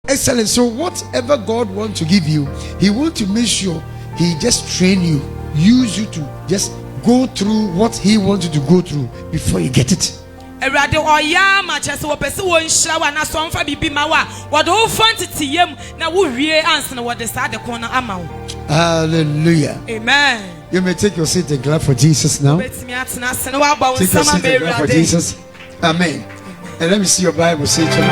Excellent. So whatever God wants to give you, He wants to make sure He just train you, use you to just go through what He wants you to go through before you get it. Hallelujah. Amen. You may take your seat and clap for Jesus now. Take your seat and clap for Jesus. Amen. And let me see your Bible. Say it to me.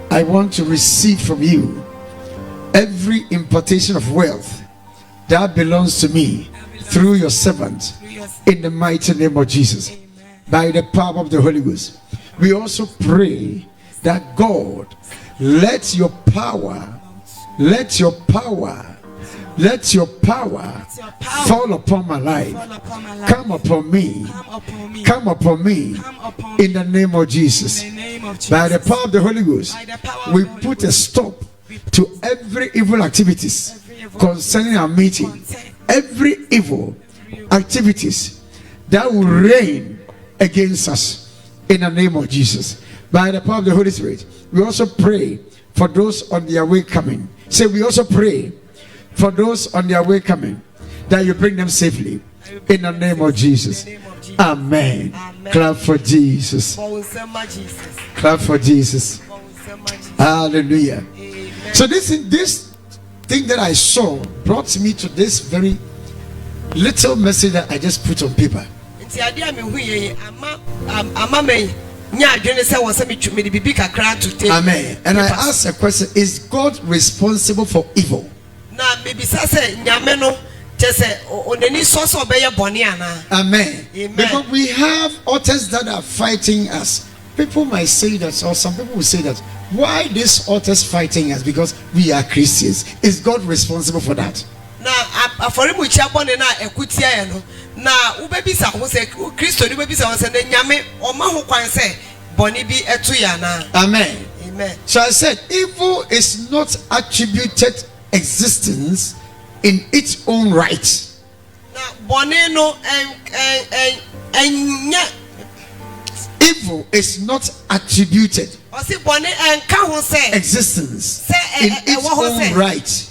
I want to receive from you every impartation of wealth that belongs to me through your servant in the mighty name of Jesus. By the power of the Holy Ghost. We also pray that God, let your power fall upon my life. Come upon me in the name of Jesus. By the power of the Holy Ghost, we put a stop to every evil activities concerning our meeting. Every evil activities that will reign against us in the name of Jesus. By the power of the Holy Spirit, we also pray for those on their way coming. Say, we also pray for those on their way coming, that you bring them safely in the name of Jesus. Amen. Clap for Jesus. Clap for Jesus. Hallelujah. So this thing that I saw brought me to this very little message that I just put on paper. Amen. And I ask a question: is God responsible for evil? Amen. Because we have authors that are fighting us. People might say that, or some people will say that, why these authors fighting us? Because we are Christians. Is God responsible for that? Amen. Amen. So I said, evil is not attributed existence in its own right. Evil is not attributed existence in its own right,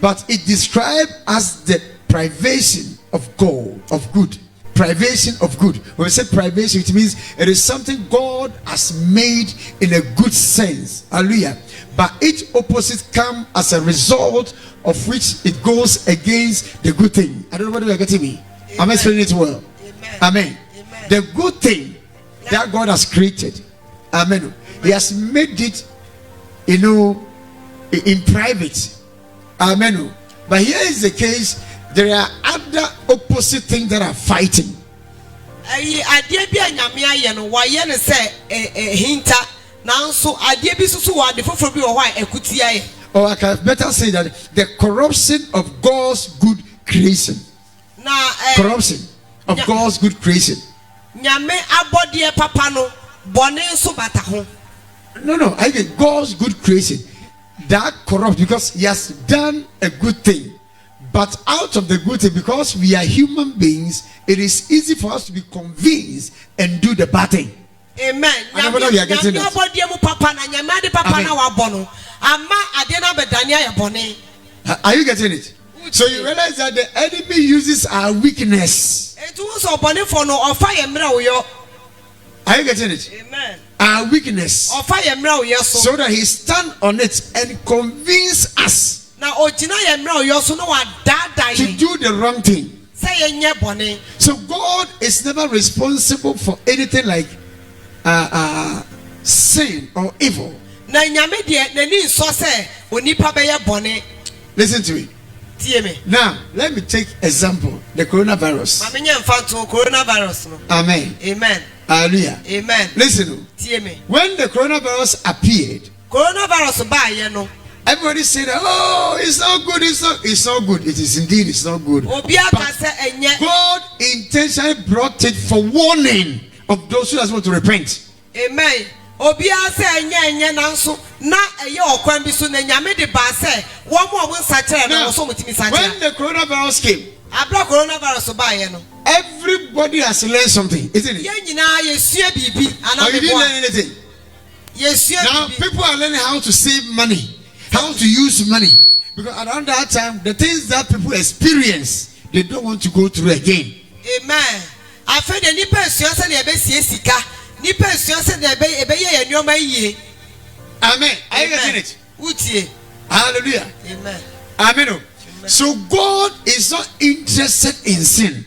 but it described as the privation of good. Privation of good. When we say privation, it means it is something God has made in a good sense. Hallelujah. But its opposite come as a result of which it goes against the good thing. I don't know whether you are getting me. Amen. Am I explaining it well? Amen. Amen. The good thing that God has created, amen, He has made it, in private. Amen. But here is the case. There are other opposite things that are fighting. Or I can better say that the corruption of God's good creation. Corruption of God's good creation. No, I mean God's good creation that corrupt, because He has done a good thing. But out of the good thing, because we are human beings, it is easy for us to be convinced and do the bad thing. Amen. I never know you are getting that. Are you getting it? So you realize that the enemy uses our weakness. Are you getting it? Amen. Our weakness, so that he stand on it and convince us to do the wrong thing. So God is never responsible for anything like sin or evil. Listen to me. Now let me take example, the coronavirus. Amen. Amen. Hallelujah. Amen. Listen. When the coronavirus appeared, everybody said, "Oh, it's not good. It's not good." It is indeed. It's not good. But God intentionally brought it for warning of those who doesn't want to repent. Amen. When the coronavirus came, Everybody has learned something, isn't it? Or you didn't learn anything? Now people are learning how to save money, how to use money. Because around that time, the things that people experience, they don't want to go through again. Amen. Amen. Are you getting it? Hallelujah. Amen. Amen. So God is not interested in sin.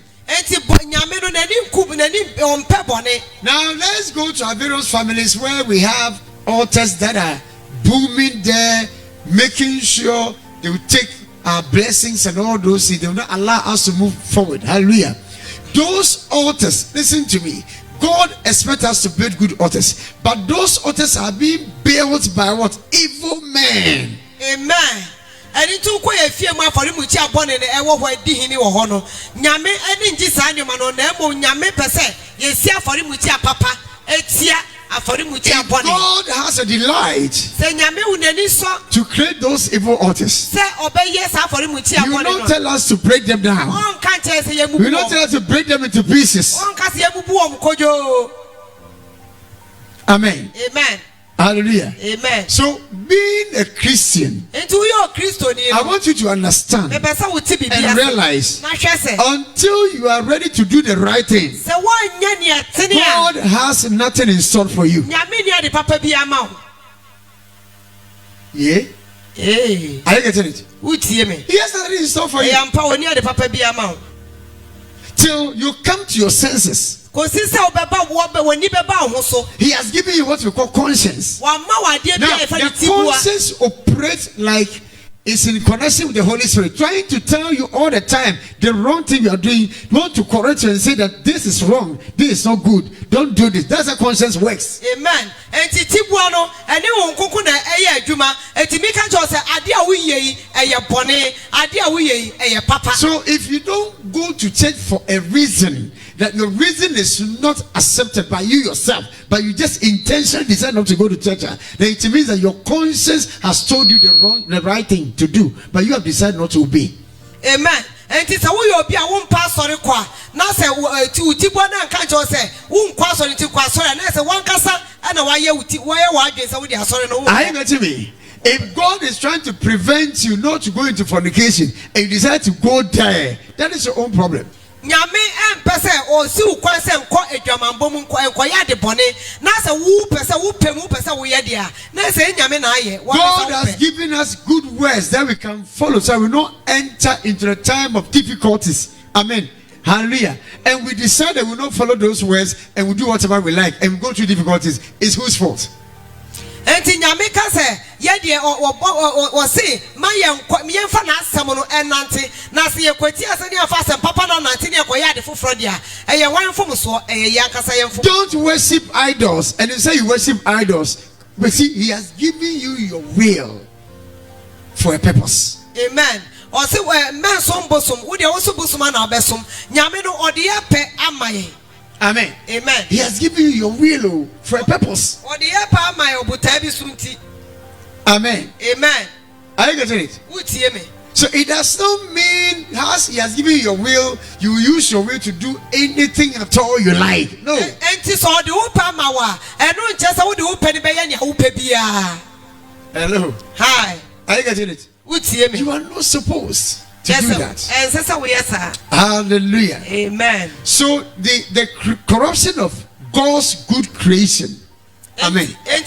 Now let's go to our various families where we have altars that are booming there, making sure they will take our blessings and all those things. They will not allow us to move forward. Hallelujah. Those altars, listen to me. God expects us to build good altars, but those altars are being built by what? Evil men. Amen. And it took away a few more for him, which are born in the air where Dihini or Hono. Yame and in Gisanium and Nemo Yame per se. Yes, for him, which are papa, Etia, for him, which are born. God has a delight to create those evil altars. Say, obey yes, for him, which are born. You don't tell us to break them down. You don't tell us to break them into pieces. Amen. Amen. Hallelujah. Amen. So being a Christian, I want you to understand and realize until you are ready to do the right thing, God has nothing in store for you. Yeah. Are you getting it? He has nothing in store for you till you come to your senses. He has given you what we call conscience. Now, the conscience operates like it's in connection with the Holy Spirit, trying to tell you all the time the wrong thing you are doing. You want to correct you and say that this is wrong, this is not good, don't do this. That's how conscience works. Amen. So if you don't go to church for a reason, that your reason is not accepted by you yourself, but you just intentionally decide not to go to church, then it means that your conscience has told you the right thing to do, but you have decided not to obey. Amen. And it's a way of be a one pastor. Now say to Tibwana and Kancho say, won't cross on to Quasor, and that's a one casa and a wire against what they are sorry. I get to me. If God is trying to prevent you not to go into fornication and you decide to go there, that is your own problem. God has given us good words that we can follow, so we will not enter into the time of difficulties. Amen. Hallelujah. And we decide that we will not follow those words and we do whatever we like and we go through difficulties. It's whose fault? And Nyamika say, yeah, or say, my young fan has someone and Nancy, Nancy, Quetia, and fast and Papa, Nancy, Koyadi for Frodia, and your one from so a Yankasa. Don't worship idols, and you say you worship idols, but see, He has given you your will for a purpose. Amen. Or say, well, man, some bosom, would you also bosom and our besum, Yamino or the ape amaye. Amen. Amen. He has given you your will for a purpose. Amen. Amen. Are you getting it? So it does not mean as He has given you your will, you use your will to do anything at all you like. No. Hello. Hi. Are you getting it? You are not supposed to do that. Hallelujah. Amen. So the corruption of God's good creation. Amen. Amen.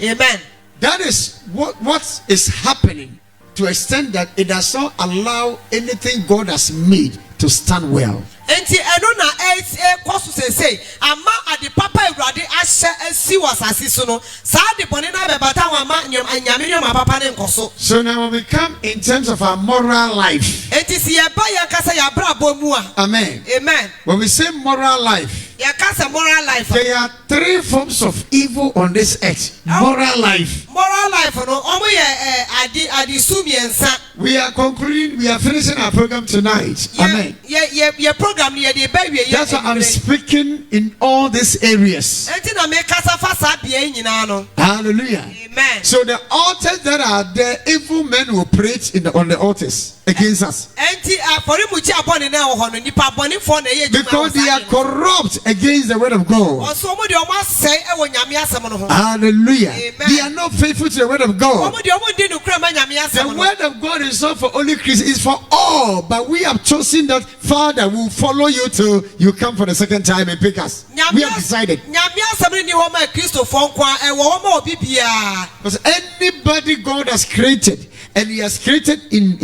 Amen. That is what is happening, to an extent that it does not allow anything God has made to stand well. Enti enona say ama ade papa awurade ahye asi wasase so no sa de bone na bebata wa ma nyame ma papa ne nkoso. So now when we come in terms of our moral life, enti si ye ba ya kasa ya bra bo mu a. Amen. Amen. When we say moral life, Yakasa moral life. There are 3 forms of evil on this earth. Moral life. Moral life no omo ye adi sumiensa. We are concluding, we are finishing our program tonight. Amen. Ye program ni ye de ba wie. That's why I'm speaking in all these areas. Enti na me kasa fa sa bia nyina no. Hallelujah. Amen. So the altars that are there, evil men will preach on the altars against us. Enti aforimuchi abone na ho no nipa bone fo na ye. Because they are corrupt against the word of God. Oso mo de omo asai e wo nyame asem no ho. Hallelujah. Amen. They are not faithful to the word of God. Omo de omo di no kura ma nyame asem no. The word of God is not for only Christians, it's for all. But we have chosen that Father will follow you till you come for the second time and pick us. We have decided. Nyame asem ni ho ma Kristo fo nkwa e wo ho ma obi bia. Because anybody God has created, and He has created in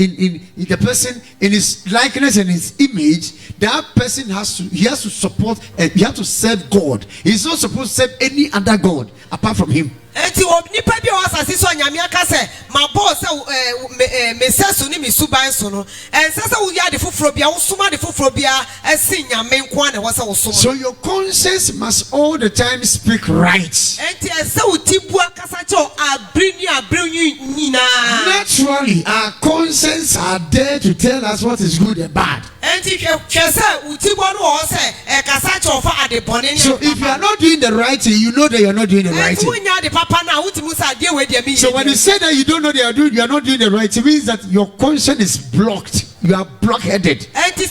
the person in His likeness and His image, that person has to support and he has to serve God. He's not supposed to serve any other God apart from Him. Enti nipa bi o asase so nyame aka se ma bo se meseso ni misuban so no ensese wo ya de foforo bia wo soma de foforo bia esi nyame nko na wo se wo soma. So your conscience must all the time speak right. Enti ese wo tibu akasa che abri nyina. Naturally our conscience are there to tell us what is good and bad. Enti kese wo tibu no o se kasa che ofa ade bone ni. So if you are not doing the right thing, you know that you are not doing the right thing. So when you say that you don't know you are not doing the right thing, it means that your conscience is blocked. You are blockheaded. Either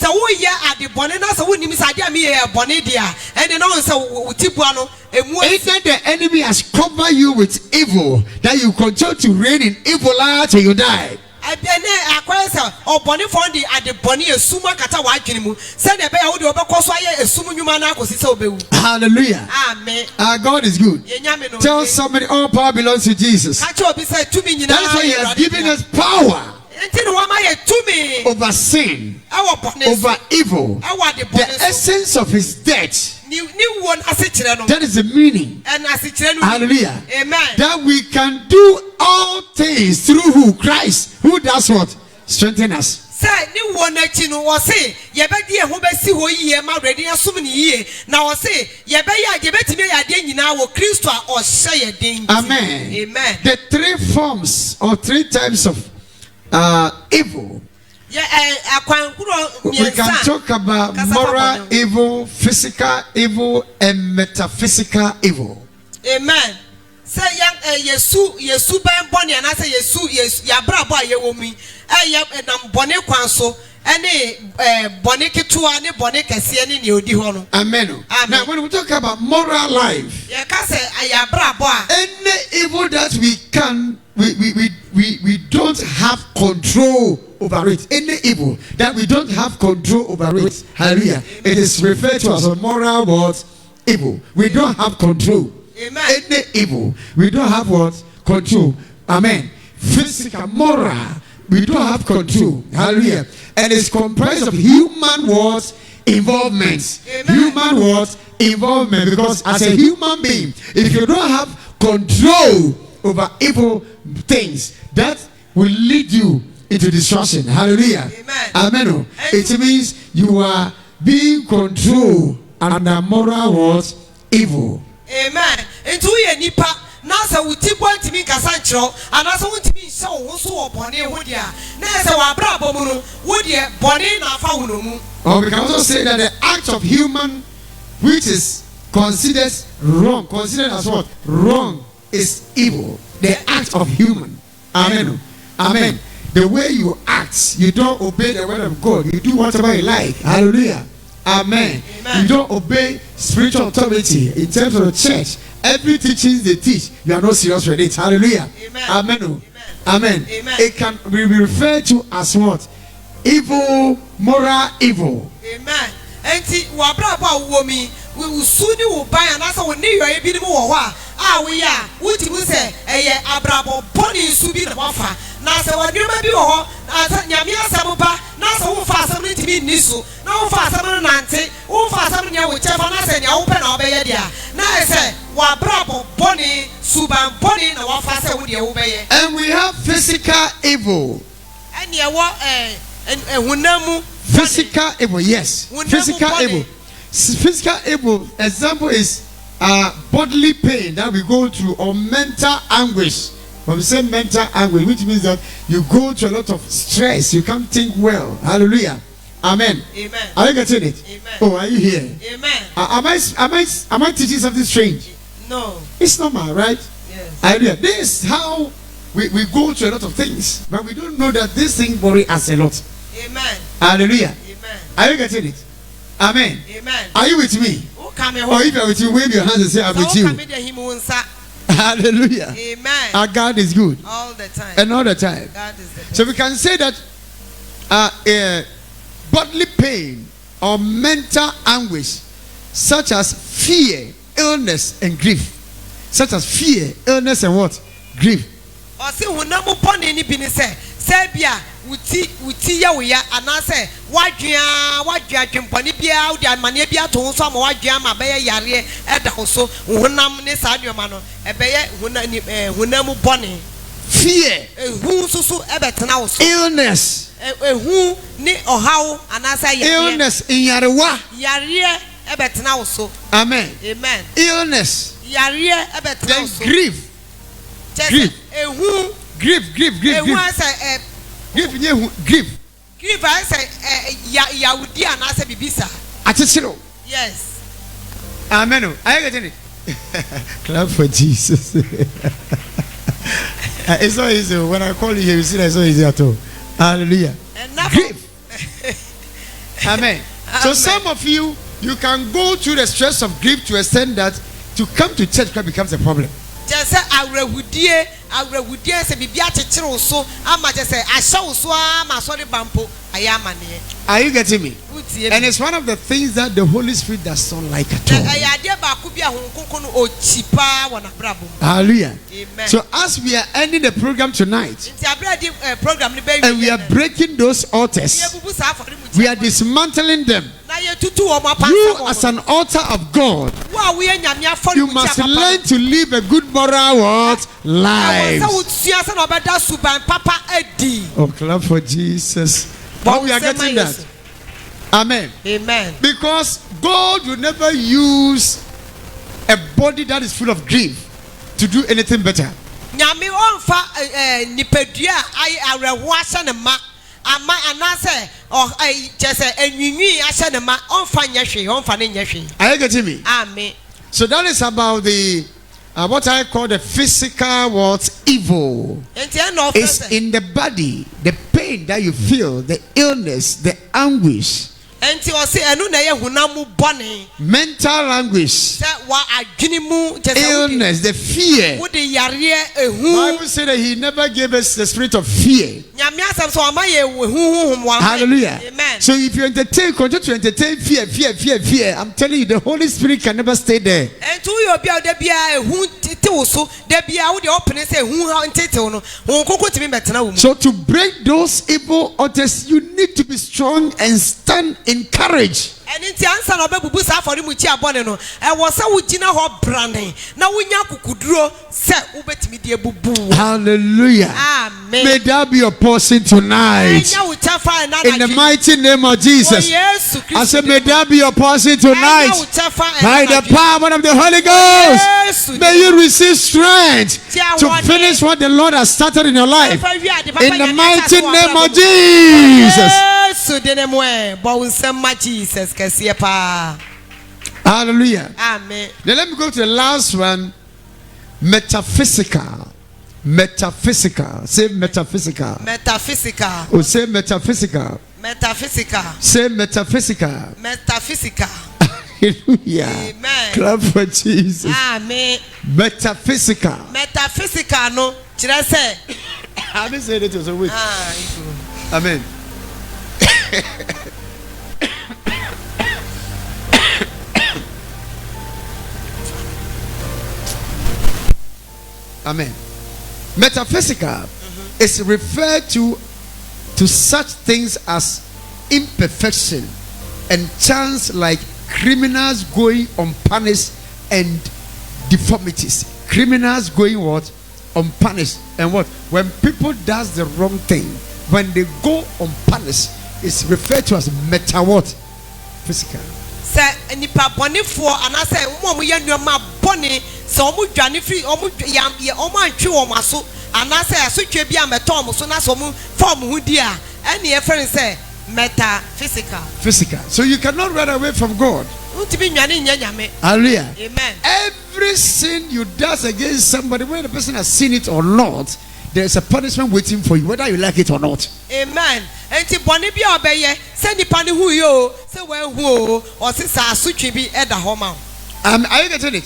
the enemy has covered you with evil, that you continue to reign in evil till you die. Hallelujah. Amen. Our God is good. Tell somebody all power belongs to Jesus. That's why He has given us power over sin, over evil. The essence of His death. That is the meaning. Hallelujah. Amen. That we can do all things through who? Christ. Who does what? Strengthen us. Amen. Amen. The 3 forms or 3 types of evil. We can talk about moral evil, physical evil, and metaphysical evil. Amen. Say Yesu ban boni and I say Yesu ya brabo a ye womi nam boni kwanso ene boni ketua ne boni kese ne ne odi ho no. Amen. Now when we talk about moral life, ye ka say ya brabo a any evil that we don't have control over it. Any evil that we don't have control over it. Hallelujah. It is referred to as a moral what? Evil. We don't have control. Amen. Any evil, we don't have what? Control. Amen. Physical, moral, we don't have control. Hallelujah. And it's comprised of human what? Involvement. Amen. Human what? Involvement. Because as a human being, if you don't have control over evil things, that will lead you into destruction. Hallelujah. Amen. Amen. It means you are being controlled under moral what? Evil. Amen. Into ye nipa na sa wuti kwanti mi kasa nchiro anasa wuti mi nse wo so wo bone ho dia na se wa bra bomu no wo die bone na fa wo no mu. Or we can also say that the act of human which is considered wrong, considered as what? Wrong is evil. The act of human. Amen. Amen. The way you act, you don't obey the word of God. You do whatever you like. Hallelujah. Amen. Amen. You don't obey spiritual authority in terms of the church. Every teaching they teach, you are not serious with it. Hallelujah. Amen. Amen. Amen. Amen. Amen. It can be referred to as what? Evil, moral evil. Amen. Enti wa bra ba wo mi we usuni wo ban anasa wo ne yo e bi ni wo ho a we ya wuti mu se eye abrabo boni su bi na wafa na se wa dwuma bi wo ho asa nyame asam ba na se wo fa asam ni timi ni so na wo fa asam no nante wo fa asam nya wo chefa na se nya wo pe na obeye dia na se wa brabo boni suban boni na wafa se wo de wo beye. And we have physical evil. Ene wo hunamu Physical evil, yes. Physical evil. physical evil example is bodily pain that we go through, or mental anguish. When we say mental anguish, which means that you go through a lot of stress, you can't think well. Hallelujah. Amen. Amen. Are you getting it? Amen. Oh, are you here? Amen. Am I teaching something strange? No. It's normal, right? Yes. Hallelujah. This is how we go through a lot of things, but we don't know that this thing worry us a lot. Amen. Hallelujah. Amen. Are you getting it? Amen. Amen. Are you with me? Or if you're with you, wave your hands and say, I'm with you. Hallelujah. Amen. Our God is good. All the time. And all the time. God is the best. So we can say that bodily pain or mental anguish, such as fear, illness, and grief. Such as fear, illness, and what? Grief. Uti ya we ya anase wadua twempone bia udi amane bia to nso ama wadua ma be yare eda so hunam ne saadua no ebeye hunam bone fear ehu susu ebetena wo so illness ehu ni ohaw anase illness inyarewa yare ebetena wo so. Amen. Amen. Illness yare ebetena wo so. Grief ehu grief ehu asa grief I say Yahudi and I say bibisa. Atchiro. Yes. Amen. Are you getting it? Clap for Jesus. It's not easy. When I call you here, you see that it's not easy at all. Hallelujah. Grief. Amen. So some of you can go through the stress of grief to extend that to come to church becomes a problem. Just say awrawudie se bibia chechiro so ama just say ashaw so ama sorry bampo ayama ne. Are you getting me? And it's one of the things that the Holy Spirit does not like at all. Hallelujah. Amen. So as we are ending the program tonight, and we are breaking those altars, we are dismantling them. You as an altar of God, you must learn to live a good moral life. Oh, clap for Jesus. But we are getting that. Amen. Amen. Because God will never use a body that is full of grief to do anything better. Are you getting me? Amen. So that is about the what I call the physical what's evil. It's in the body, the pain that you feel, the illness, the anguish. Mental anguish, illness, the fear. Bible said that he never gave us the spirit of fear. Hallelujah. Amen. So if you continue to entertain fear, I'm telling you, the Holy Spirit can never stay there. So to break those evil altars, you need to be strong and stand in courage. Hallelujah. Amen. May that be your portion tonight. In the mighty name of Jesus. I said, may that be your portion tonight. By the power of the Holy Ghost. May you receive strength to finish what the Lord has started in your life. In the mighty name of Jesus. Hallelujah. Amen. Then let me go to the last one. Metaphysical. Say metaphysical. Oh, say metaphysical. Say metaphysical. Hallelujah. Amen. Clap for Jesus. Amen. Metaphysical. No. I didn't say that was a week. Amen. Amen. Metaphysical is referred to such things as imperfection and chance, like criminals going unpunished and deformities. Criminals going what? Unpunished. And what? When people does the wrong thing, when they go unpunished, it's referred to as meta what? Physical. nipa bɔnefoɔ anaasɛ wɔn a wɔyɛ nneɛma bɔne sɛ wɔn dwane firi wɔn antwe wɔn aso anaasɛ asotwe bi a mɛtɔn wɔn so na sɛ wɔn fa wɔn ho di a ɛne yɛfrɛ no sɛ metaphysical. Physical. So you cannot run away from God. Hallelujah. Amen. Every sin you does against somebody, whether the person has seen it or not, there is a punishment waiting for you, whether you like it or not. Amen. Enti boni bi obeye se nipa ne hu yo se wan hu o o se sa asutwe bi eda ho ma. Are you getting it?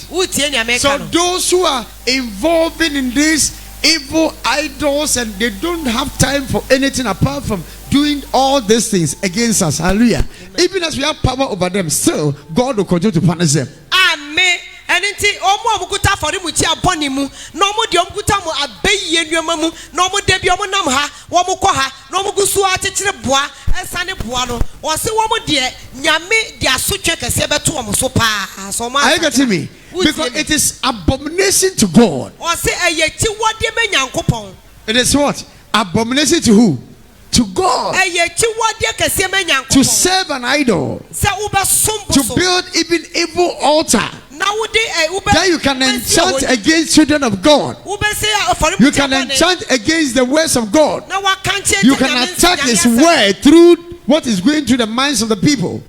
So those who are involving in these evil idols and they don't have time for anything apart from doing all these things against us. Hallelujah. Amen. Even as we have power over them, still God will continue to punish them. Amen. And enti omo amukuta for mu ti aboni mu no mo de omukuta mu abeyi enuama mu no mo de bi omo nam ha wo mo kɔ ha no mo gusu akekere boa esane boa no wo se wo mo de nyame de asotwe kese beto wo so pa so ma. Are you getting me? Because it is abomination to God. It is what? Abomination to who? To God. To serve an idol. To build even evil altar. That you can enchant against children of God. You can enchant against the words of God. You can attack His word through what is going through the minds of the people.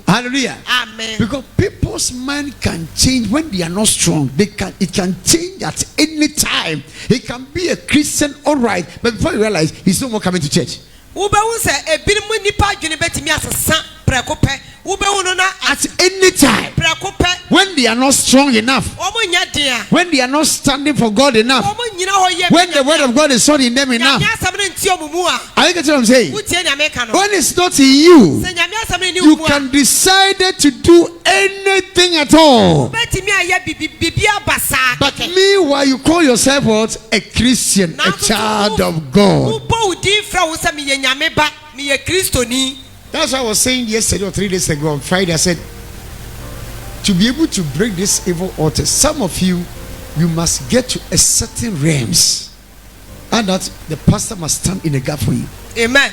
Hallelujah. Amen. Because people's mind can change when they are not strong. It can change at any time. He can be a Christian, all right, but before you realize, he's no more coming to church. At any time, when they are not strong enough, when they are not standing for God enough, when the word of God is not in them enough, are you getting what I'm saying? When it's not in you, you can decide to do anything at all. But meanwhile, you call yourself what? A Christian, a child of God. That's what I was saying yesterday or 3 days ago on Friday. I said, to be able to break this evil altar, some of you must get to a certain realms, and that the pastor must stand in the gap for you. Amen.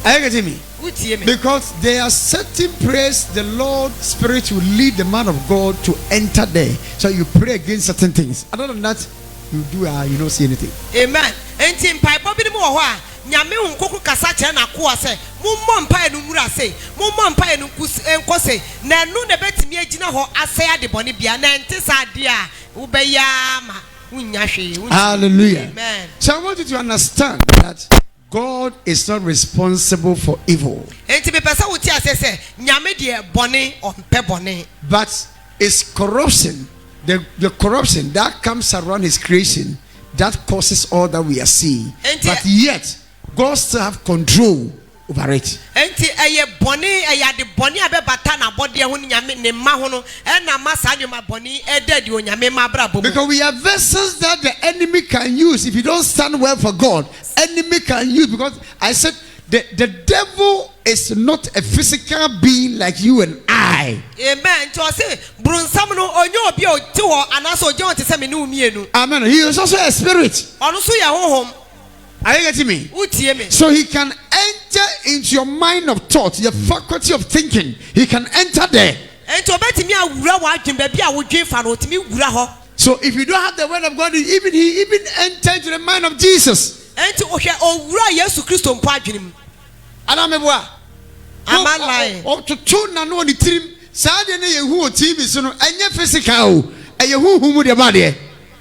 Are you getting me? Because there are certain prayers the Lord Spirit will lead the man of God to enter there. So you pray against certain things. Other than that, you don't see anything. Amen. Nyame unkoku kasa kire na ko ase mummo mpa enu mura se mummo mpa enu nkose na enu na betimi agina ho ase ade bone bia na ente sade a ubeya ma unya hwe. Hallelujah. Amen. So I want you to understand that God is not responsible for evil. Enti be pesa wuti ase se nyame de bone ompe bone, but it's corruption, the corruption that comes around His creation that causes all that we are seeing. But yet God still have control over it. Because we have vessels that the enemy can use. If you don't stand well for God, enemy can use. Because I said the devil is not a physical being like you and I. Amen. Amen. He is also a spirit. Are you getting me? So he can enter into your mind of thought, your faculty of thinking. He can enter there. So if you don't have the word of God, he even entered into the mind of Jesus. And I'm lying. Oh, to tune na no ni trim. Saade na yehu TV so no enye physical. Yehu hu mu de ba de.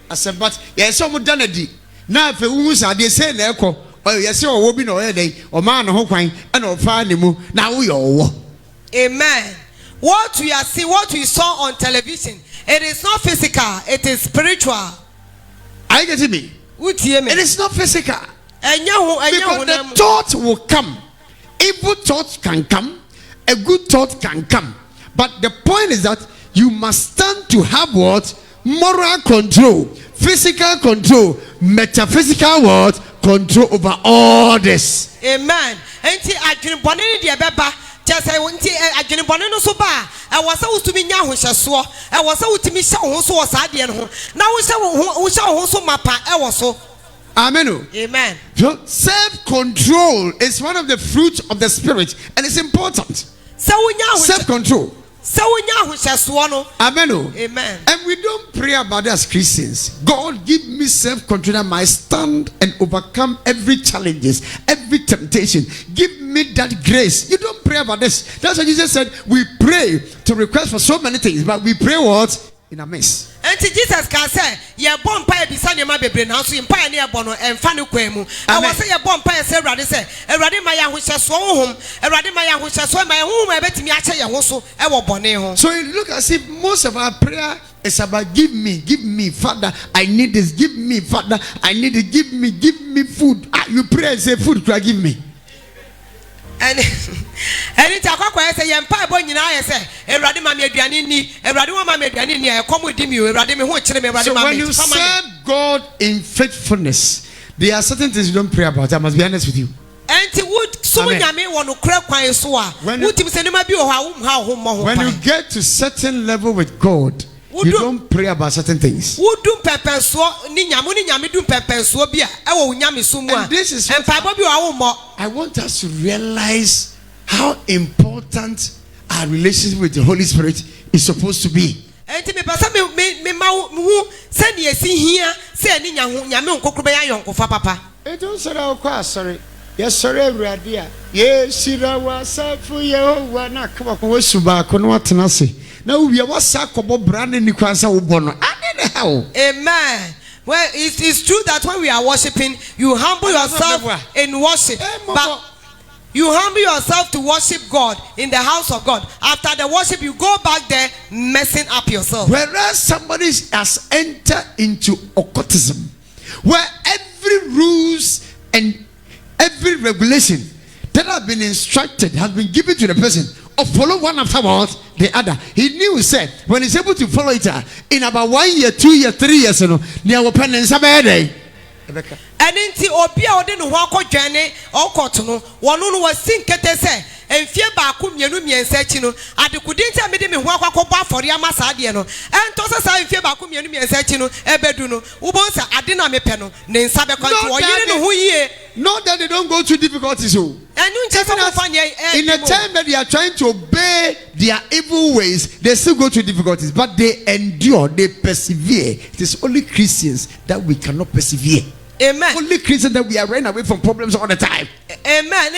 Asem but yes so mu danadi. Na afa hu saade say na ekọ. Yes o wo bi na o ye den. O ma no ho kwan na o fa ne mu na wo ye owo. Amen. What we are seeing, what we saw on television, it is not physical, it is spiritual. Are you getting me? It is not physical. Because the thought will come. Evil thoughts can come, a good thought can come. But the point is that you must stand to have what? Moral control, physical control, metaphysical what? Control over all this. Amen. Just I won't adwene bɔne no so ba a ɛwɔ sɛ wotumi nya ahohyɛsoɔ ɛwɔ sɛ wotumi hyɛ wo ho so wɔ saa deɛ no ho na wohyɛ wo ho so mapa ɛwɔ so. Amen. Amen. So self-control is one of the fruits of the spirit, and it's important. Self-control. Amen. Amen. And we don't pray about it as Christians. God, give me self-control that I might stand and overcome every challenges, every temptation. Give me that grace. You don't pray about this. That's what Jesus said. We pray to request for so many things, but we pray what? In a mess. And Jesus can say, "Ye bon pie beside your mabbe now, so in pioneer bono and fanny quemu." I was say, "Ye bon pie, say, Raddy Maya, which has so home, a Raddy Maya, which has so my home, I bet me, I say, also, I will bonnet." So it look as if most of our prayer is about give me, Father, I need this, give me, Father, I need it, give me food. You pray and say, food, give me. And it's a quack say, Empire boy, I say, a Radima Medianini, a Radima Medianini, I come with you, Radimi, who so when you serve God in faithfulness, there are certain things you don't pray about. I must be honest with you. And would so many want to crack my soa. When you get to certain level with God, you don't pray about certain things. And this is I want us to realize how important our relationship with the Holy Spirit is supposed to be. Sorry. Yes, sorry, Radia. Yes, now we are branding Amen. Well, it's true that when we are worshiping, you humble yourself in worship. But you humble yourself to worship God in the house of God. After the worship, you go back there messing up yourself. Whereas somebody has entered into occultism, where every rules and every regulation that has been instructed has been given to the person, or follow one afterwards the other. He knew, said, when he's able to follow it in about 1 year, 2 years, 3 years, near open and Saturday. And into Obia didn't walk or journey or cotton. One was sink at the say, and fear bakum Yanumi and Sechino. At the Kudinta made him walk for Yamasadiano. And Tosa I fear bakum Yanumi and Sechino, Ebeduno, Ubonsa, Adina Mepeno, Nen Sabaco, who ye. Not that they don't go through difficulties. In the time that they are trying to obey their evil ways, they still go through difficulties, but they endure, they persevere. It is only Christians that we cannot persevere. Amen. Only Christians that we are running away from problems all the time. Amen.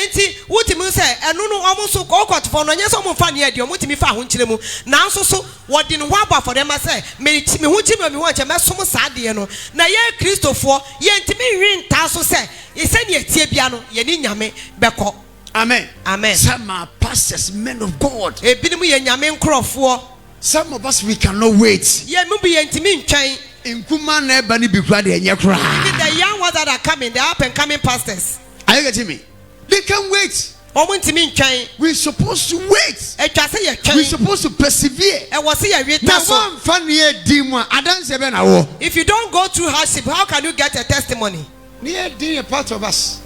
What you say? And no, almost so go for no. Yes, I'm funny. You're multi me found chilemu. Now, so what didn't want for them? I say, me want to mess so sad, you know. Now, yeah, Christopher, yeah, to me, ring tasso say, you said ye tibiano, ye ninyame, beko. Amen. Amen. Some are pastors, men of God. A binimu ye nyame crop. Some of us we cannot wait. Yeah, maybe intimate chain. In Kuman, Ebony be glad and you cry. The young ones that are coming, the up and coming pastors. Are you getting me? They can wait. We're supposed to wait. We're supposed to persevere. If you don't go through hardship, how can you get a testimony? A part of us.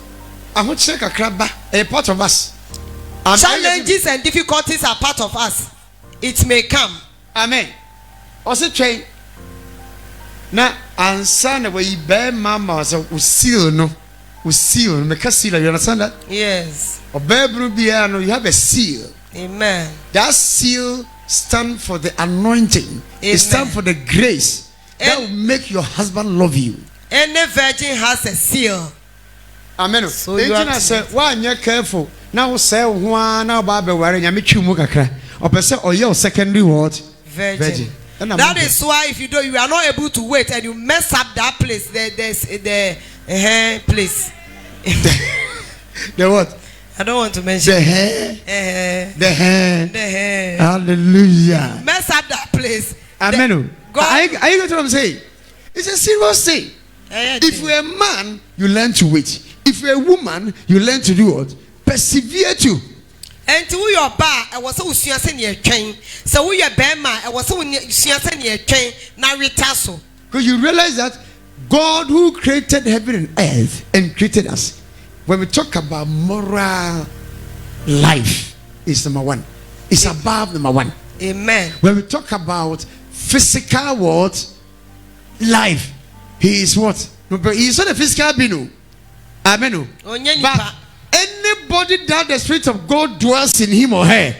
I want to take a crab, a part of us. Challenges and difficulties are part of us. It may come. Amen. Also, train. Now, answer we bear mama so we seal no. We seal, make a seal. You understand that? Yes. Or bear no, you have a seal. Amen. That seal stands for the anointing. Amen. It stands for the grace that will make your husband love you. Any virgin has a seal. Amen. So you say, why you're careful? Now say one now Bible wearing a michumu kakra. Or per se or your secondary word virgin. That is why if you are not able to wait and you mess up that place, there's the place. The what? I don't want to mention the hair. The hair. Hallelujah. Mess up that place. Amen. Are you going to what I'm saying? It's a serious thing. If you're a man, you learn to wait. If you're a woman, you learn to do what? Persevere too. And to your bar, I was so serious in your chain. So we are Bama, I was so serious in your chain. Now retasso. Because you realize that God who created heaven and earth and created us, when we talk about moral life, is number one. It's above number one. Amen. When we talk about physical what? Life. He is what? He is not a physical being. Amen. But anybody that the Spirit of God dwells in him or her,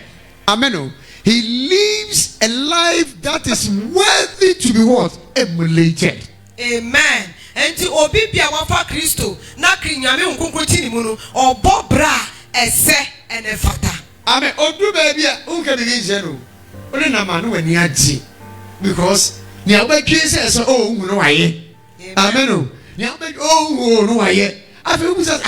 amen, he lives a life that is worthy to be what? Emulated. Amen. Enti obi bia wafa Kristo na krinyame nkonkro ti ni mu no obo bra ese ene fata. Amen. Odu baby a unka be nje no. Oni na ma no wani agi because ni abadwe say so oh hu no waye. Amen. Ni abadwe oh no waye. Afi who says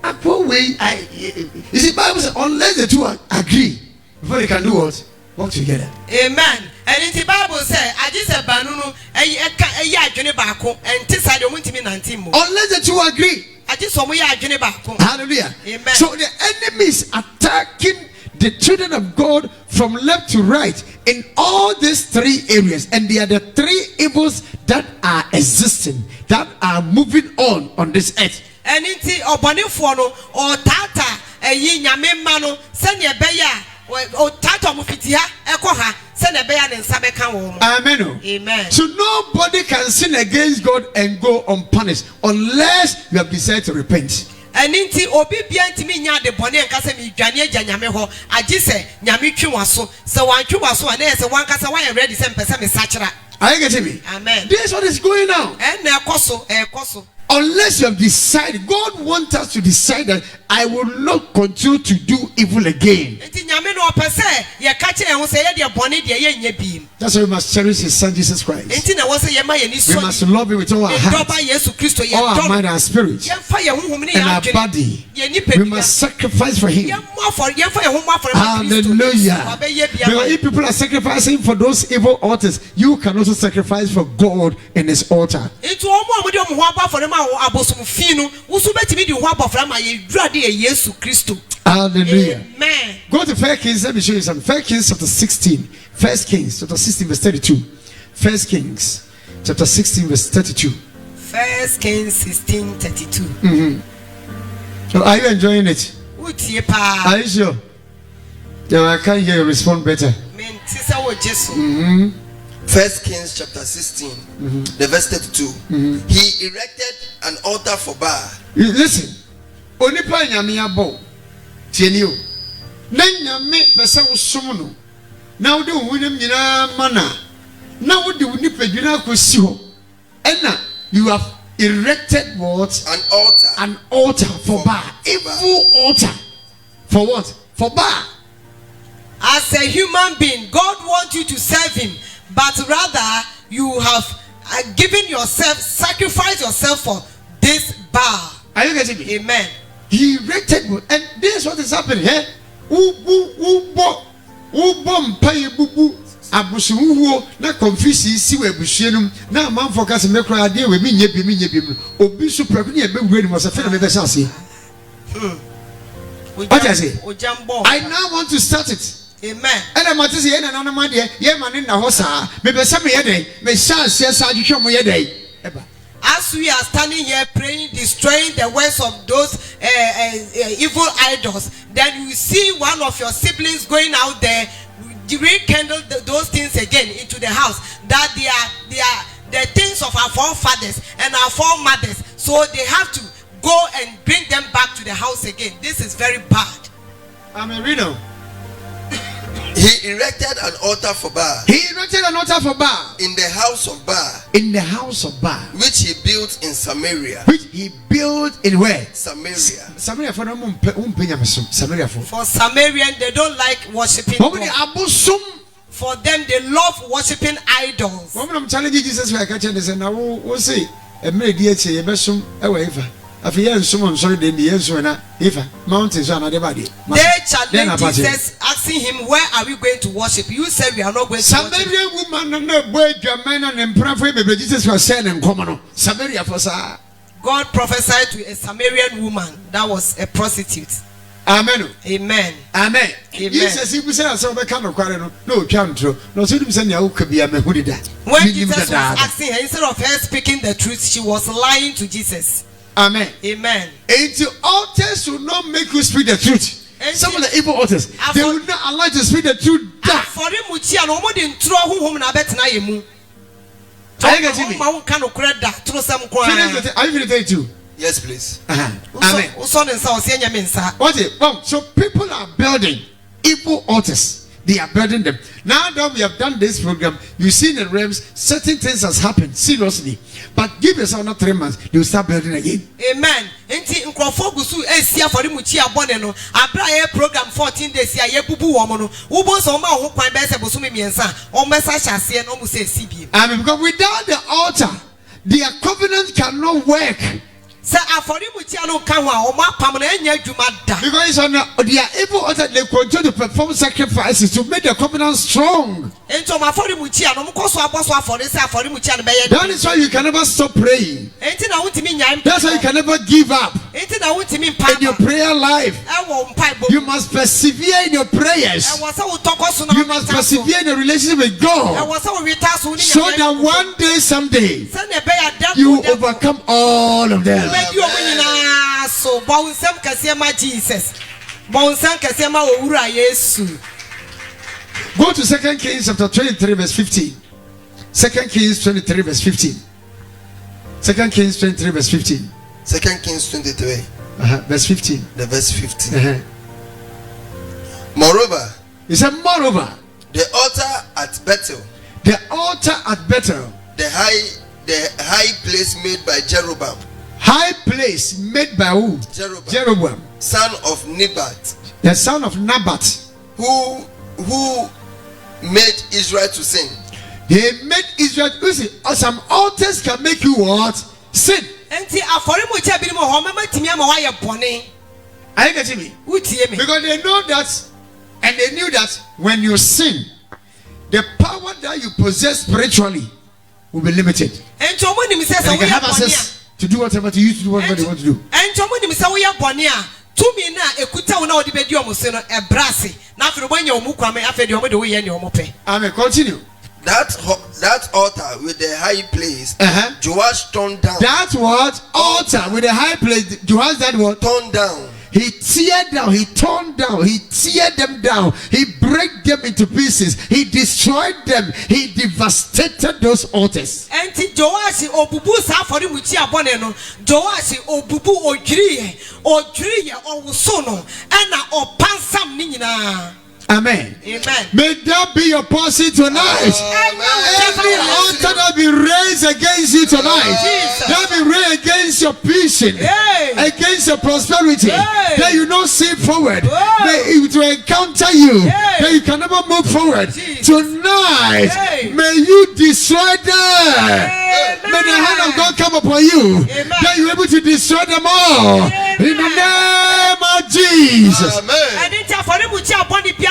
akwa way I you see Bible says unless the two agree before they can do what? Work together. Amen. And in the Bible say I just say banu no eyi adwene baako enti sade omuntimi nantim mo. Unless the two agree. I just so mo ya adwene baako. Hallelujah. Amen. So the enemy is attacking the children of God from left to right in all these three areas, and they are the three evils that are existing, that are moving on this earth. And in the obonifo no or tata eyi nyame ma no se ne beya o tata mo fiti ha ekọ ha se ne beya ne nsa beka wo mo. Amen. Amen. So nobody can sin against God and go unpunished unless you have decided to repent. And inti obi bia ntimi nya de bone nka se mi dwane agya nyame ho agi se nyame twi waso se wan twi waso na se wan kasa wan ready se mpese me sachira. Are you getting me? Amen. This is what is going on. And na ekoso. Unless you have decided, God wants us to decide that I will not continue to do evil again. That's why we must cherish His Son Jesus Christ. We must love Him with all our heart, all our mind and spirit, and our body. We must sacrifice for Him. Hallelujah. Because if people are sacrificing for those evil altars, you can also sacrifice for God in His altar. Hallelujah. Amen. Go to 1 Kings. Let me show you something. 1 Kings chapter 16. 1 Kings chapter 16 verse 32. 1 Kings chapter 16 verse 32. 1 Kings 16 32. So are you enjoying it? Are you sure? Yeah, I can't hear you respond better. 1 Kings chapter 16, the verse 32. He erected an altar for Baal. Listen, onipa nyame abo tieni o na nyame pese wo som no na wo de hunam nyina mana na wo de onipa dwuna akosi ho ena you have erected what? An altar for Baal. Evil altar for what? For Baal. As a human being, God wants you to serve Him, but rather you have given yourself, sacrificed yourself for this Baal. Are you getting me? Amen. He erected, and this is what is happening here. Ubo mpaye bubu abusuhuo na confusion si we abusuenum na amanfo ka se mekra ade we minye bi obi so praku ne be wure ni mo se fe na me be chance. What I say? I now want to start it. Amen. And I'm at the end and on my dear, ye man in the hosa, maybe some yeday, may chance yes, I show me yeday. As we are standing here praying, destroying the works of those evil idols, then you see one of your siblings going out there, rekindle those things again into the house. That they are the things of our forefathers and our foremothers. So they have to go and bring them back to the house again. This is very bad. I'm a reader. He erected an altar for Baal. He erected an altar for Baal in the house of Baal. In the house of Baal, which he built in Samaria. Which he built in where? Samaria. Samaria for Samaria for Samarian, they don't like worshiping God. For them, they love worshiping idols. I'm challenging Jesus. I catch and say, "Now we'll see." A minute, dear, say, "Besum, away." If you have someone sorry, then the answer na if mountains are not body. They challenge Jesus, asking him, "Where are we going to worship?" You said we are not going to worship. Samaria woman no boy German and pray for Jesus was saying in common. Samaria for sir. God prophesied to a Samaritan woman that was a prostitute. Amen. Amen. Amen. Jesus, he said, "So we come no chantro. No, so you say you could be a me who that." When Jesus was asking her, instead of her speaking the truth, she was lying to Jesus. Amen. Amen. And the altars will not make you speak the truth. some of the evil altars, they will not allow you to speak the truth. Aforimutia no mo de ntro honhom na betena yemu. Are you getting me? Ma won ka no koreda trosam kwa. Are you going to? Yes, please. Amen. Uso ne nsa ose anya me nsa. What is? Well, so people are building evil altars. They are building them. Now that we have done this program, you see in the realms, certain things has happened seriously. But give yourself not 3 months, you will start building again. Amen. Enti nkrofo gusu esia aforimuchi abone no. Abra ye program 14 days ya ye bubu wo mo no. Wo bo so ma ho kwan be se bosumi miensa. O mesa hyase no mu se sibie. Because without the altar, their covenant cannot work. Because it's on they are able to they continue to perform sacrifices to make the covenant strong. That is why you can never stop praying. That's why you can never give up in your prayer life. You must persevere in your prayers. You must persevere in your relationship with God, so that one day, someday, you will overcome all of them. So bounsam kasema Jesus. Bounsam kasema owura Yesu. Go to 2 Kings chapter 23 verse 15. 2 Kings 23 verse 15. 2 Kings 23 verse 15. 2 Kings 23 verse 15. The verse 15. Moreover, he said, moreover, the altar at Bethel, the altar at Bethel, the high place made by Jeroboam. High place made by who? Jeroboam, son of Nebat, the son of Nabat, who made Israel to sin. He made Israel. Listen, some altars can make you what? Sin. Are you getting me? Because they know that, and they knew that when you sin, the power that you possess spiritually will be limited. And you can have access to do whatever to you to do whatever they want to do. And Amen. Continue. That altar with the high place, Joash turned down. That what? Altar with the high place, Joash that what? Turned down. He teared down, he torn down, he teared them down, he break them into pieces, he destroyed them, he devastated those altars. And Joash obubu sa for him with abone no. Joash obubu ojriye owusono and opansam ni nyina. Amen. Amen. May that be your portion tonight. Every altar that be raised against you tonight, that be raised against your vision, against your prosperity, that you don't see forward, may it will encounter you, that you can never move forward. Tonight, may you destroy them. May the hand of God come upon you, that you are able to destroy them all. In the name of Jesus. Amen.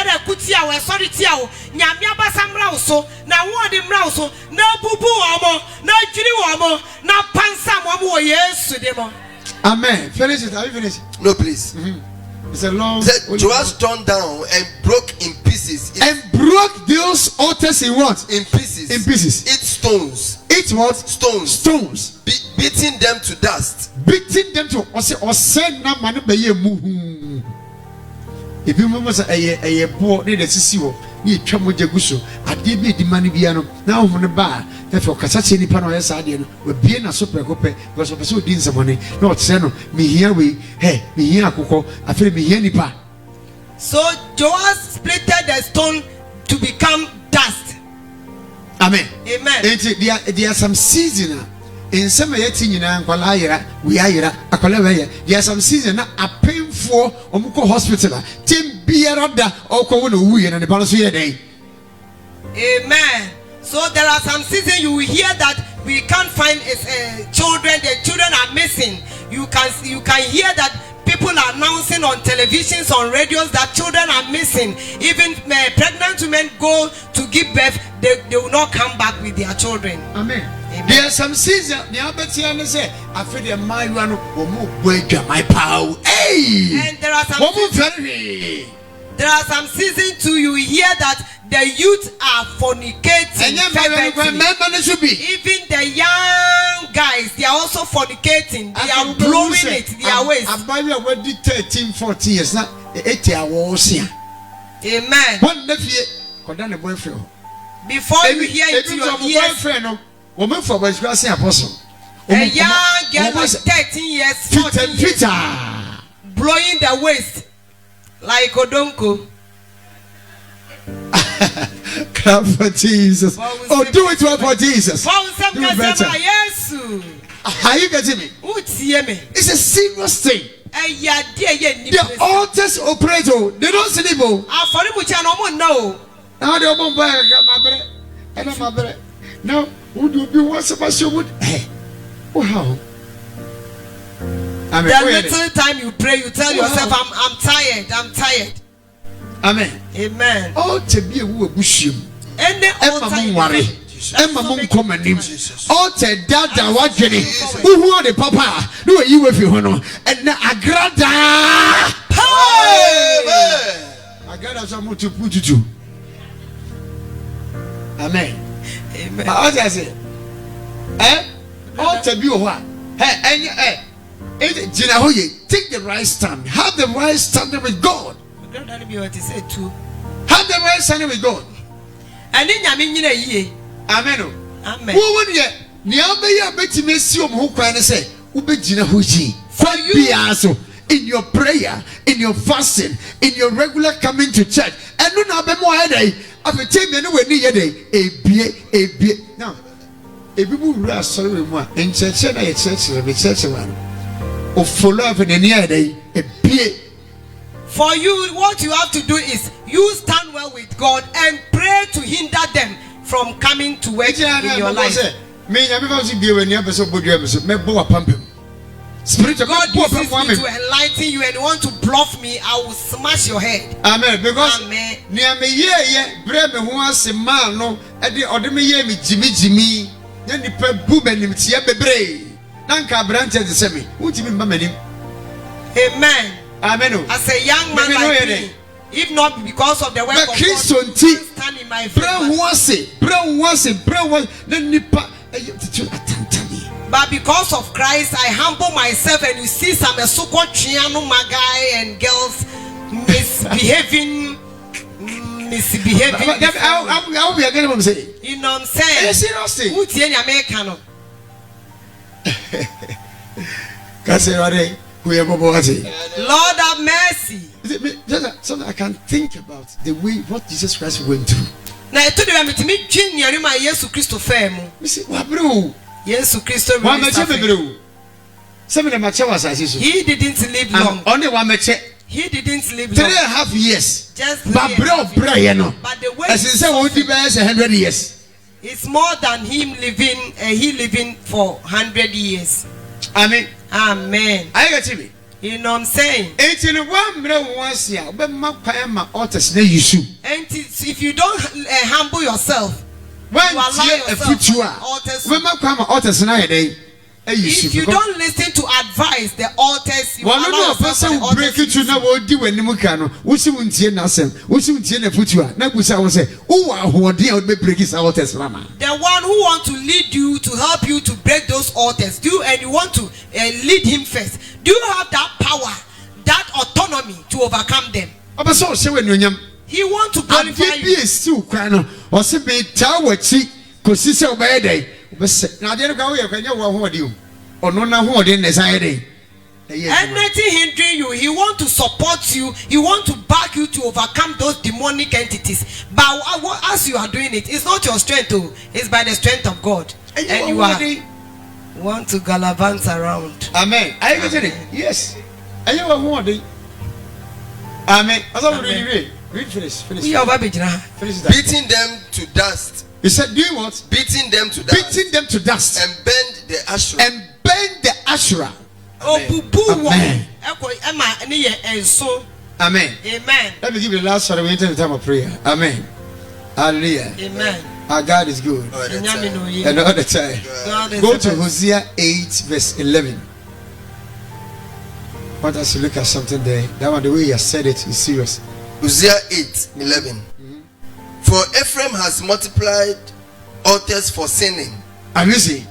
Kutia we sorry tia o nyame abasa mra so na wode mra so na bubu omo na dwiri omo na pansam omo wo Yesu de mo. Amen. Finish it. Have you finished? No, please. It's a long. Joash turned down and broke in pieces. And broke those altars in what? In pieces. In pieces. Eat stones. Eat what? Stones. Stones. Beating them to dust. Beating them to ose na manu be ye muhu. If you remember a poor need a sissy, you trouble Jaguso, I did be the money piano. Now from the bar, therefore, Cassati Pano Sadian with being a super cope was of so din some money. Not Seno, me here we, hey, me here, Coco, I feel me here nipa. So Joash splitted the stone to become dust. Amen. Amen. There are some season in some yetin and Qualayra, we are a colleague. There are some season a painful Omuko hospital. Tim Biarada or Kowunu and the balance day. Amen. So there are some seasons you will hear that we can't find children. The children are missing. You can hear that people are announcing on televisions, on radios that children are missing. Even pregnant women go to give birth, they will not come back with their children. Amen. There are some seasons. The Abatian say, I feel the my one will my power. Hey, and there are some seasons too. You hear that the youth are fornicating. Even the young guys, they are also fornicating. They are blowing it their ways. I'm 13, 14 years now. Etia wosia. Amen. One nephew, condemn the boyfriend. Before you hear it to your ears, boyfriend, woman for was grassy apostle. A young girl was 13 years, 14 years, blowing the waist like Odonko. Clap for Jesus. Oh, do it well for Jesus. Do it better. Are you getting me? It's a serious thing. The altars operate. They don't sleep. Now they're going my bread. Now, would you be once about your wood? Wow. The little time you pray, you tell yourself, I'm tired. Amen. Amen. Oh, to be a bushim. And the Emma worry. Emma Mum come and him. Oh, to Dada Wajeni. Who are the papa? Do you if you know? And Agrada. Agrada some to put you to. Amen. Amen. What I say? Oh, to be what? Hey, Gina Hoye, take the right stand. Have the right standing with God. Have the right standing with God. And then Yamin, Amen. Amen. Who would yet? Niabe Betty Messium who cried and say, Ubejina Huji. For you also in your prayer, in your fasting, in your regular coming to church. And do not be more headache. After 10 minutes, we need a day. Now, if people are sorry, in church, and I church, one. Or follow up in any day, a beer. For you, what you have to do is you stand well with God and pray to hinder them from coming to work in your life. Spiritual God uses me to enlighten you and want to bluff me, I will smash your head. Amen. Because Amen. near me, yeah, bread me once a man, no, at the other me, Jimmy, then the boob and him, tia bebre. Nanka branches the semi. Who do you mean, Amen. Amen. As a young man like me, if not because of the work of God, Christian stand in my brown once, then nipa. But because of Christ, I humble myself, and you see some Esoko Chiano Magai and girls misbehaving. I'll be again. I'm saying. You know what I'm saying? Who's in American? Lord have mercy. Something I can think about the way what Jesus Christ went through. Now I told you I'm to meet Junior my Jesus Christo fame. Say, what bro? Jesus Christo. He didn't live long. Only one match. He didn't live long. 3.5 years. Just but bro, no. But the way as he said, would be 100 years. It's more than him living. He living for 100 years. Amen. Amen. I got you. You know what I'm saying? And if you don't humble yourself, when you allow yourself if you don't listen to advice, the altars, you allow yourself break it to now. What do when you can? What's you in Nasem? What's you in Futua? Nakusa will say, who are who dear be break his altars, Mama? The one who want to lead you to help you to break those altars, do and you want to lead him first. Do you have that power, that autonomy to overcome them? He want to qualify you. Still crying or simply tell what she could see so bad day. Now, then, go here. Can you what you or no, now who didn't desire day? Anything hindering you, he want to support you. He want to back you to overcome those demonic entities. But as you are doing it, it's not your strength, too. It's by the strength of God. And you want to gallivant around. Amen. Are you getting it? Yes. Are you a Amen. Read finish. Beating them to dust. He said, do you what? Beating them to dust. Beating them to dust. And bend the Asherah. Amen. Amen. Amen. Let me give you the last one. We enter the time of prayer. Amen. Hallelujah. Amen. Our God is good. And all the time. Go to Hosea 8 verse 11. I want us to look at something there. That one, the way you said it is serious. Hosea 8:11. For Ephraim has multiplied altars for sinning. And you see,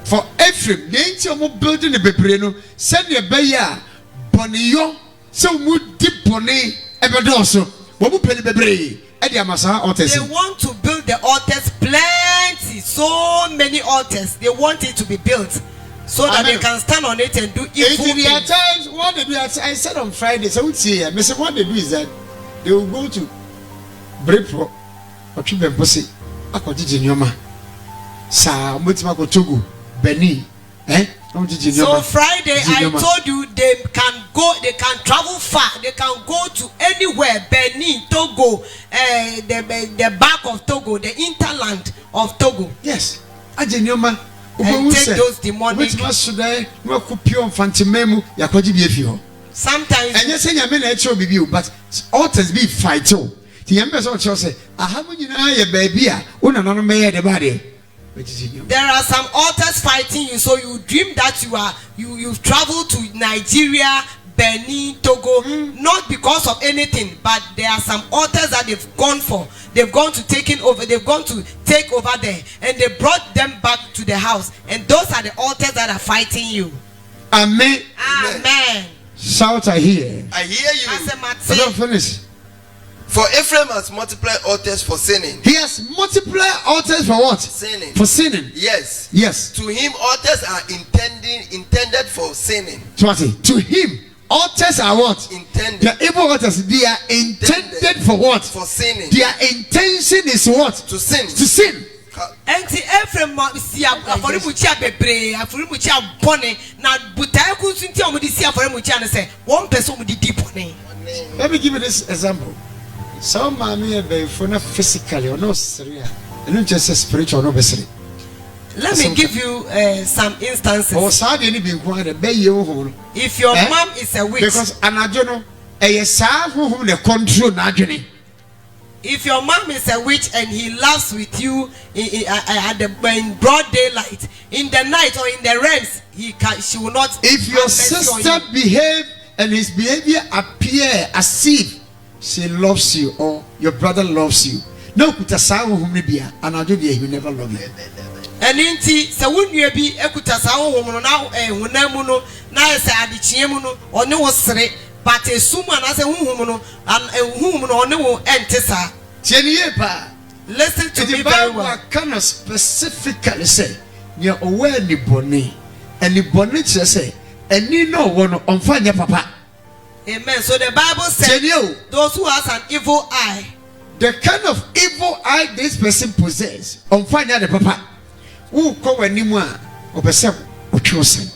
for Ephraim, the angel of building the Bebreno, send your beya, Boniyo, So mu deep bone ebedoso. Wo mu peli bebre. E di amasa altars. They want to build the altars plenty, so many altars. They want it to be built so that they can stand on it and do evil things. At times, what they do, I said on Friday, so what they do is that they will go to Brepo or Chubemposi, Akoti Nyoma, Sa Mutimako Togo, Benin, So Friday, I told you they can travel far, they can go to anywhere, Benin, Togo, the back of Togo, the interland of Togo. Yes, Ajenyoma. And take those demonic. Sometimes, and you say you're men but altars be fight too. The embassy say, I haven't you baby, the body. There are some altars fighting you, so you dream that you've traveled to Nigeria, Benin, Togo, not because of anything, but there are some altars that they've gone for. They've gone to take over there, and they brought them back to the house. And those are the altars that are fighting you. Amen. Amen. Shout, I hear. I hear you. I don't finish. For Ephraim has multiplied altars for sinning. He has multiplied altars for what? Sinning. For sinning. Yes. Yes. To him, altars are intended for sinning. To him, altars are what? Intended. The evil altars, they are intended for what? For sinning. Their intention is what? To sin. To sin. Enti Ephraim si aforimuchi abebre aforimuchi abone na butai kunsunti omudi si aforimuchi ane say one person omudi di bone. Let me give you this example. Some mommy be physically or no serious. And not just spiritual no besri. Let me give you some instances. If your mom is a witch, because anajono ne control najuni. If your mom is a witch and he laughs with you in broad daylight, in the night or in the realms, she will not. If your sister behave and his behavior appear as if she loves you or your brother loves you, no kutasawo humibia anajono he will never love you. And inti se wunua bi ekuta sa honhom na hunamu no na se adechie mu no one wo sere but esum na se honhom no honhom no one wo entesa tieniye pa. Listen to me very well. Kind of specifically say you are aware ni boni and ni boni say eni no wono onfanya papa. Amen. So the Bible says those who has an evil eye, the kind of evil eye this person possess onfanya the papa. Who call when you are or chosen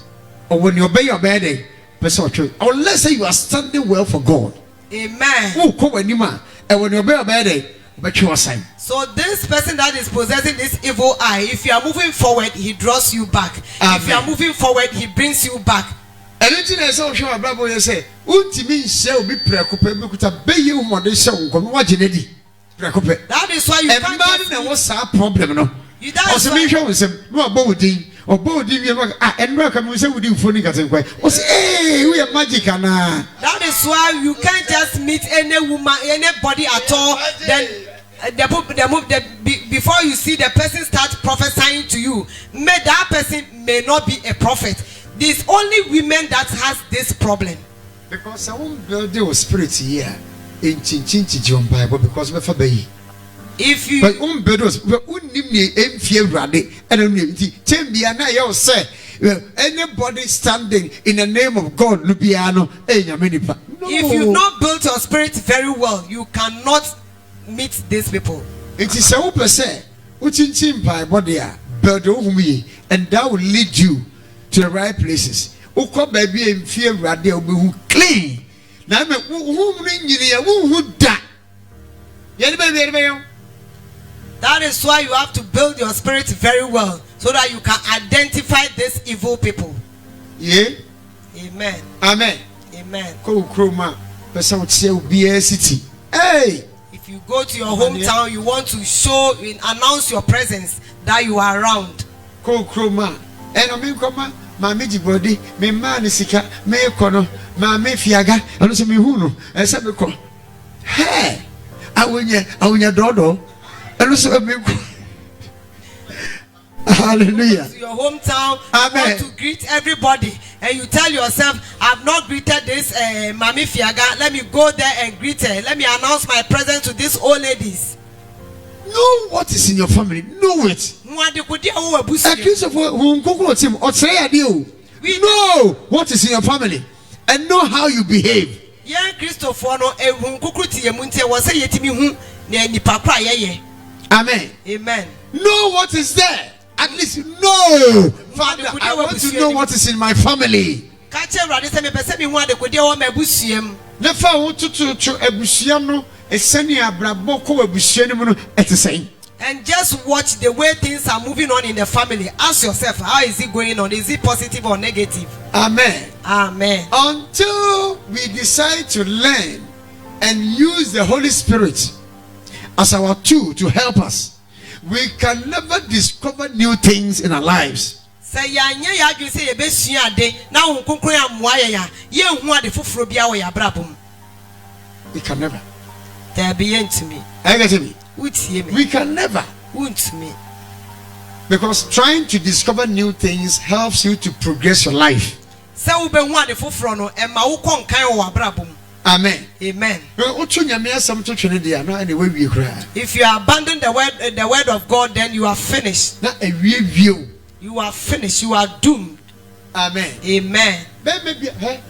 or when you obey your bed, unless you are standing well for God. Amen. Who call when you are and when you obey your bed, but you are saying. So this person that is possessing this evil eye, if you are moving forward, he draws you back. Amen. If you are moving forward, he brings you back. And anything I saw show a Bible, you say, Ultimate shall be preoccupied, pay you more than so, come watch it. That is why you can't. What's our problem? No. You also make sure we say no bolding or bolding and welcome we say we do phone cat and hey we are magic and that is why you can't just meet any woman anybody at all then before you see the person start prophesying to you, that person may not be a prophet. There's only women that has this problem because I won't build your spirit here in Chinchinchi John Bible because we're for baby. If you but bedros we unimni emfie rade and tembia na you say anybody standing in the name of God lubiano enyamenipa. If you not built your spirit very well, you cannot meet these people. It is so per se uchinchin by body build ohumi and that will lead you to the right places. Uko baby emfie rade obi clean na me who nyiri who da yeni baby. That is why you have to build your spirit very well so that you can identify these evil people. Yeah. Amen. Amen. Amen. Hey. If you go to your hometown, you want to show and announce your presence that you are around. And I mean, come my miji body, me man sika, me kono, ma me fiaga, and so me hunu, and some call. Hey, I win ya dodo. And also, Hallelujah. To your hometown, Amen. you want to greet everybody, and you tell yourself, I've not greeted this Mami Fiaga. Let me go there and greet her. Let me announce my presence to these old ladies. Know what is in your family. Know it. A Christopher who Google him or say I do. We know what is in your family and know how you behave. Yeah, Christopher no kukuti yemunte wase yetimi hu ne nipa kwa yeye. Amen. Amen. Know what is there. At least know. Father, I want to know what is in my family. Kache rade se me pese mi hu adekode wo mabusuam. Nefa wo tutu abusuam no esani abrabo ko abusuam no etesɛn. And just watch the way things are moving on in the family. Ask yourself, how is it going on? Is it positive or negative? Amen. Amen. Until we decide to learn and use the Holy Spirit as our tool to help us, we can never discover new things in our lives. Say ya nya ya adwen say ye besua ade na wo konkron amoa ya ye hu ade foforo bia wo ya brabom. We can never. There be to me. Are you getting me? We can never. Me. Because trying to discover new things helps you to progress your life. Amen. Amen. If you abandon the word of God, then you are finished. You are finished. You are doomed. Amen. Amen.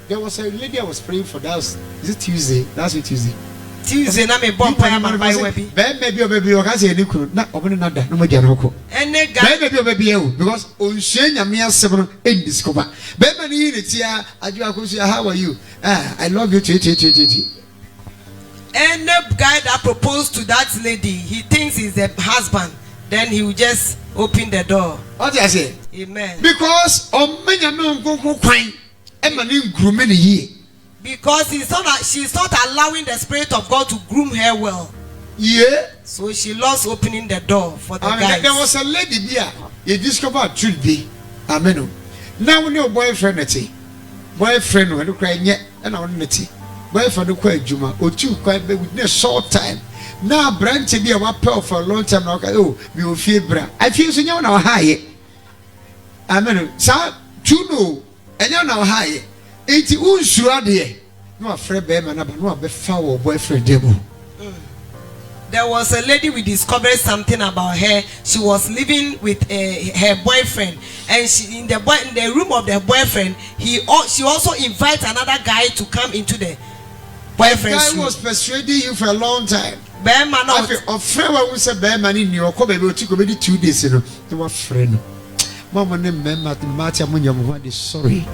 There was a lady I was praying for. That was, is it Tuesday? Last week Tuesday. Tuesday na me bomb prayer man by webi. Maybe o ka say nikunu na obo na da no ma dia no ko. Ene guy maybe o be o because onhye nyame asem no en discover. Maybe ni ni tia aju akosu how are you? I love you. Any guy that proposed to that lady, he thinks he's the husband, then he will just open the door. What did I say? Amen. Because o menya me nkonko kwan e ma ni ngrume ni yie. Because she's not allowing the Spirit of God to groom her well. Yeah. So she loves opening the door for the guys. There was a lady there. You discovered truth be. Amen. Now when your boyfriend boyfriend when you cry yet and I want to boyfriend quite Juma or two quite within a short time. Now branch be a wapel for a long time. Okay, oh, we will feel bra. I feel so now high. Amen. Sir, you know, and you're now high. Enti unsura de no afre be ma na ba no abefa wo boyfriend demo. There was a lady we discovered something about her. She was living with her boyfriend, and she in the room of the boyfriend. She also invites another guy to come into the boyfriend's room. The guy was persuading you for a long time. Bema no. Ofre wa won say bema ni ni okọ baby otiko be 2 days no. They were friend. Mama ne mema Martin munyam ho de sorry.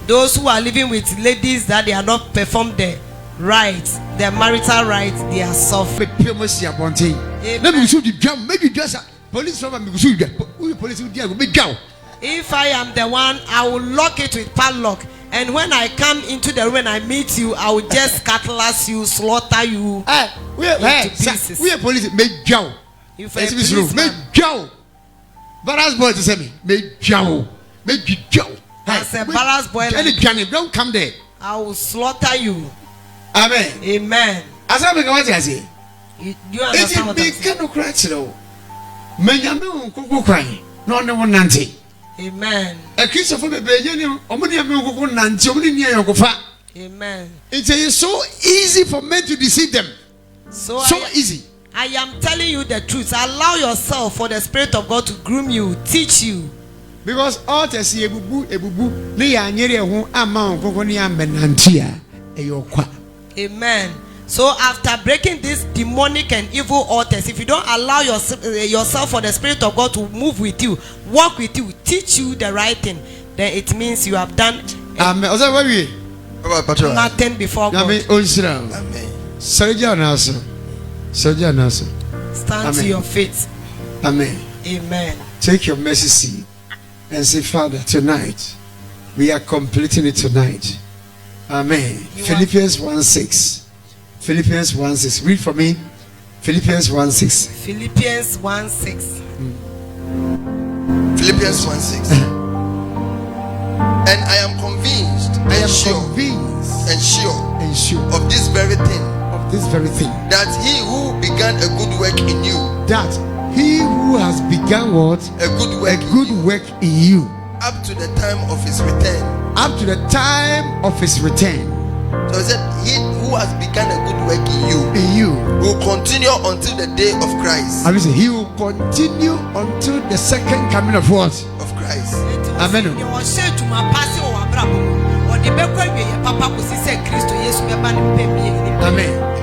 Those who are living with ladies that they are not performed the rights, their marital rights, they are suffering. Let me shoot the drum. Maybe just police from me shoot the police will be go. If I am the one, I will lock it with padlock. And when I come into the room and I meet you, I will just cutlass you, slaughter you. We are police. Make go. If a policeman, make go. But as boy to say me, go. Make go. As a balance boy, don't come there. I will slaughter you. Amen. Amen. As I make I say, you understand what I'm saying? Amen. A Christopher Amen. It is so easy for men to deceive them. So easy. I am telling you the truth. Allow yourself for the Spirit of God to groom you, teach you. Because all the see ebubu ne ya nyere ho ama nkoko ne amenantia eyokwa. Amen. So after breaking these demonic and evil altars, if you don't allow yourself for the Spirit of God to move with you, walk with you, teach you the right thing, then it means you have done nothing before God. Amen. Stand to your feet. Amen. Amen. Take your mercy seat and say, Father, tonight we are completing it tonight. Amen. Philippians 1:6. Philippians 1:6. Read for me. Philippians 1:6. Philippians 1:6. Philippians 1:6. And I am convinced and sure of this very thing. That he who began a good work in you He who has begun what? A good A work. good work in you. Up to the time of his return. Up to the time of his return. So he said, he who has begun a good work in you In you. will continue until the day of Christ. I mean, he will continue until the second coming of what? Of Christ. Amen. Amen.